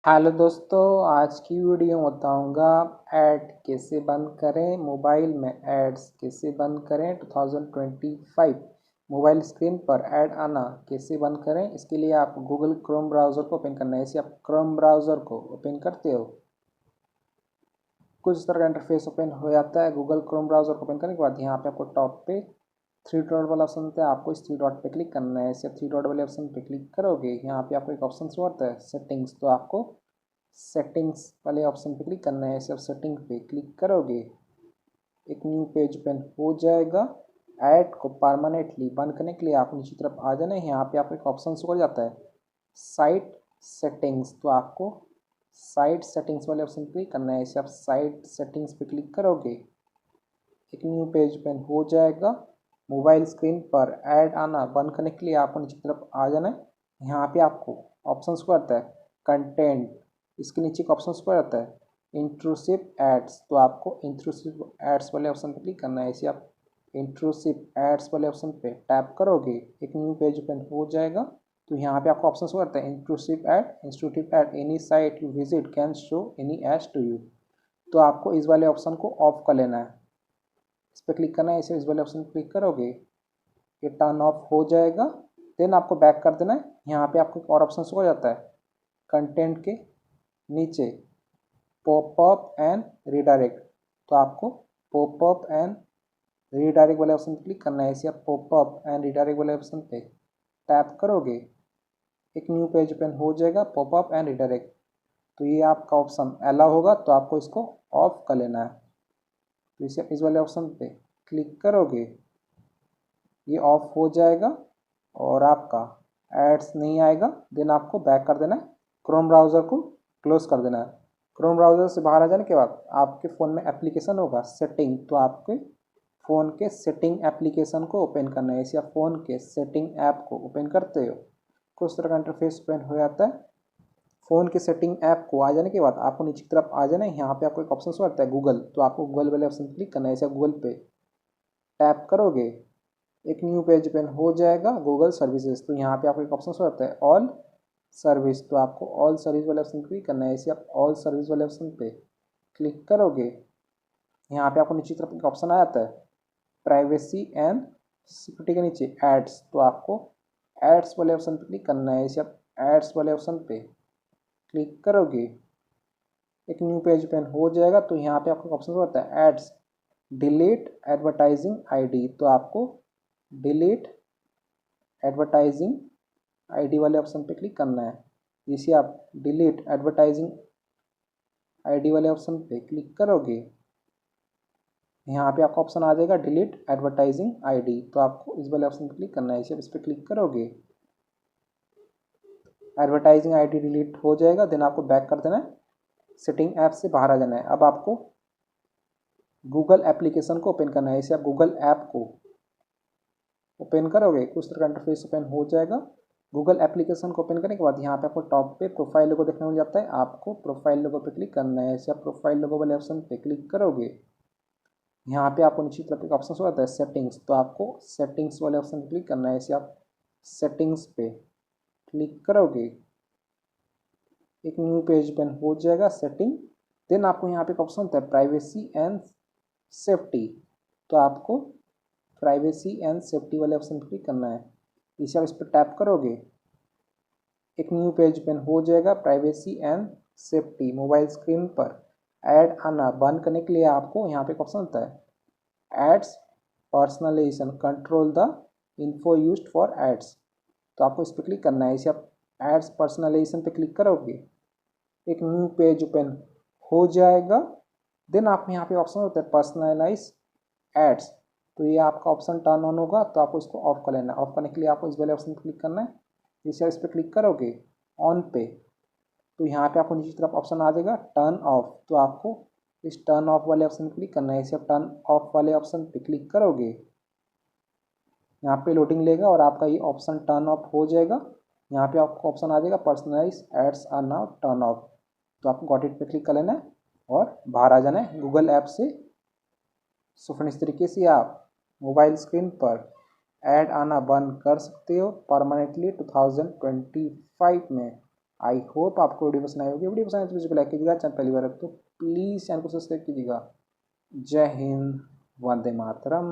Hello दोस्तों, आज की वीडियो में बताऊंगा ऐड कैसे बंद करें, मोबाइल में एड्स कैसे बंद करें। 2025 मोबाइल स्क्रीन पर ऐड आना कैसे बंद करें। इसके लिए आप गूगल क्रोम ब्राउज़र को ओपन करना है। ऐसे आप क्रोम ब्राउज़र को ओपन करते हो, कुछ इस तरह का इंटरफेस ओपन हो जाता है। गूगल क्रोम ब्राउज़र को ओपन करने के बाद यहाँ पे आपको टॉप पे थ्री डॉट वाला ऑप्शन होता है, आपको इस थ्री डॉट पे क्लिक करना है। ऐसे थ्री डॉट वाले ऑप्शन पे क्लिक करोगे, यहाँ पे आपको एक ऑप्शन शो होता है सेटिंग्स, तो आपको सेटिंग्स वाले ऑप्शन पे क्लिक करना है। ऐसे आप सेटिंग पे क्लिक करोगे, एक न्यू पेज ओपन हो जाएगा। ऐड को परमानेंटली बंद करने के लिए आप नीचे तरफ आ जाना है। यहाँ पे आपको एक ऑप्शन शो हो जाता है साइट सेटिंग्स, तो आपको साइट सेटिंग्स वाले ऑप्शन पे क्लिक करना है। ऐसे आप साइट सेटिंग्स पे क्लिक करोगे, एक न्यू पेज ओपन हो जाएगा। मोबाइल स्क्रीन पर ऐड आना बंद करने के लिए आपको नीचे तरफ आ जाना है। यहाँ पे आपको ऑप्शंस को आता है कंटेंट, इसके नीचे एक ऑप्शंस को आता है इंट्रूसिव एड्स, तो आपको इंट्रूसिव एड्स वाले ऑप्शन पर क्लिक करना है। ऐसे आप इंट्रूसिव एड्स वाले ऑप्शन पे टैप करोगे, एक न्यू पेज ओपन हो जाएगा। तो यहाँ पे आपको ऑप्शंस को आता है intrusive ad any site you visit can show any ads to you, तो आपको इस वाले ऑप्शन को ऑफ कर लेना है। इस पर क्लिक करना है। इसे इस वाले ऑप्शन पर क्लिक करोगे, ये टर्न ऑफ हो जाएगा। देन आपको बैक कर देना है। यहाँ पे आपको एक और ऑप्शन हो जाता है कंटेंट के नीचे पॉपअप एंड रीडायरेक्ट, तो आपको पॉपअप एंड रीडायरेक्ट वाले ऑप्शन पर क्लिक करना है। इसे आप पॉपअप एंड रीडायरेक्ट वाले ऑप्शन पे टैप करोगे, एक न्यू पेज ओपन हो जाएगा पॉपअप एंड रीडायरेक्ट, तो ये आपका ऑप्शन अलाउ होगा, तो आपको इसको ऑफ कर लेना है। तो इसे इस वाले ऑप्शन पे क्लिक करोगे, ये ऑफ हो जाएगा और आपका एड्स नहीं आएगा। देन आपको बैक कर देना है, क्रोम ब्राउज़र को क्लोज कर देना है। क्रोम ब्राउज़र से बाहर आ जाने के बाद आपके फ़ोन में एप्लीकेशन होगा सेटिंग, तो आपके फ़ोन के सेटिंग एप्लीकेशन को ओपन करना है। ऐसे आप फ़ोन के सेटिंग ऐप को ओपन करते हो, कुछ तरह का इंटरफेस ओपन हो जाता है। फ़ोन के सेटिंग ऐप को आ जाने के बाद आपको नीचे की तरफ आ जाना है। यहाँ पे आपको एक ऑप्शन आता है गूगल, तो आपको गूगल वाले ऑप्शन क्लिक करना है। ऐसे गूगल पे टैप करोगे, एक न्यू पेज ओपन हो जाएगा गूगल सर्विसेज, तो यहाँ पे आपको एक ऑप्शन आता है ऑल सर्विस, तो आपको ऑल सर्विस वाले ऑप्शन क्लिक करना है। इसे आप ऑल सर्विस वाले ऑप्शन पे क्लिक करोगे, यहाँ पे आपको नीचे तरफ एक ऑप्शन आ जाता है प्राइवेसी एंड सिक्योरिटी के नीचे एड्स, तो आपको एड्स वाले ऑप्शन पे क्लिक करना है। इसे आप एड्स वाले ऑप्शन पे क्लिक करोगे, एक न्यू पेज ओपन हो जाएगा। तो यहाँ पे आपको ऑप्शन आता है एड्स डिलीट एडवर्टाइजिंग आईडी, तो आपको डिलीट एडवर्टाइजिंग आईडी वाले ऑप्शन पे क्लिक करना है। इसे आप डिलीट एडवर्टाइजिंग आईडी वाले ऑप्शन पे क्लिक करोगे, यहाँ पे आपका ऑप्शन आ जाएगा डिलीट एडवर्टाइजिंग आईडी, तो आपको इस वाले ऑप्शन पे क्लिक करना है। इसे इस पर क्लिक करोगे, एडवर्टाइजिंग आईडी डिलीट हो जाएगा। देन आपको बैक कर देना है, सेटिंग ऐप से बाहर आ जाना है। अब आपको गूगल एप्लीकेशन को ओपन करना है। इसे आप गूगल ऐप को ओपन करोगे, कुछ तरह का इंटरफेस ओपन हो जाएगा। गूगल एप्लीकेशन को ओपन करने के बाद यहाँ पे आपको टॉप पे प्रोफाइल लोगो देखने मिल जाता है, आपको प्रोफाइल लोगो पे क्लिक करना है। ऐसे आप प्रोफाइल लोगो वाले ऑप्शन पे क्लिक करोगे, यहाँ पे आपको नीचे तरफ एक ऑप्शन आता है सेटिंग्स, तो आपको सेटिंग्स वाले ऑप्शन पे क्लिक करना है। ऐसे आप सेटिंग्स पे क्लिक करोगे, एक न्यू पेज ओपन हो जाएगा सेटिंग। देन आपको यहाँ पे एक ऑप्शन होता है प्राइवेसी एंड सेफ्टी, तो आपको प्राइवेसी एंड सेफ्टी वाले ऑप्शन पर क्लिक करना है। इसे आप इस पर टैप करोगे, एक न्यू पेज ओपन हो जाएगा privacy and safety. Mobile screen पर ऐड आना बंद करने के लिए आपको यहाँ पे एक ऑप्शन होता है ads personalization control the info used for ads, तो आपको इस पर क्लिक करना है। इसे आप एड्स पर्सनलाइजेशन पे क्लिक करोगे, एक न्यू पेज ओपन हो जाएगा। देन आप यहाँ पे ऑप्शन होता है पर्सनलाइज एड्स, तो ये आपका ऑप्शन टर्न ऑन होगा, तो आपको इसको ऑफ कर लेना है। ऑफ करने के लिए आपको इस वाले ऑप्शन पर क्लिक करना है। जैसे आप इस पर क्लिक करोगे ऑन पे, तो यहाँ पे आपको नीचे तरफ ऑप्शन आ जाएगा टर्न ऑफ, तो आपको इस टर्न ऑफ वाले ऑप्शन पर क्लिक करना है। इसे आप टर्न ऑफ वाले ऑप्शन पे क्लिक करोगे, यहाँ पे लोडिंग लेगा और आपका ये ऑप्शन टर्न ऑफ हो जाएगा। यहाँ पे आपको ऑप्शन आ जाएगा personalize ads are now turn off, तो आपको गॉट इट पे क्लिक कर लेना है और बाहर आ जाना है गूगल ऐप से। सो फ्रेंड्स, इस तरीके से आप मोबाइल स्क्रीन पर ऐड आना बंद कर सकते हो परमानेंटली 2025 में। आई होप आपको वीडियो पसंद आई होगी। वीडियो पसंद आए तो वीडियो को लाइक कीजिएगा, चैनल पहली बार रख तो प्लीज़ चैनल को सब्सक्राइब कीजिएगा। जय हिंद, वंदे मातरम।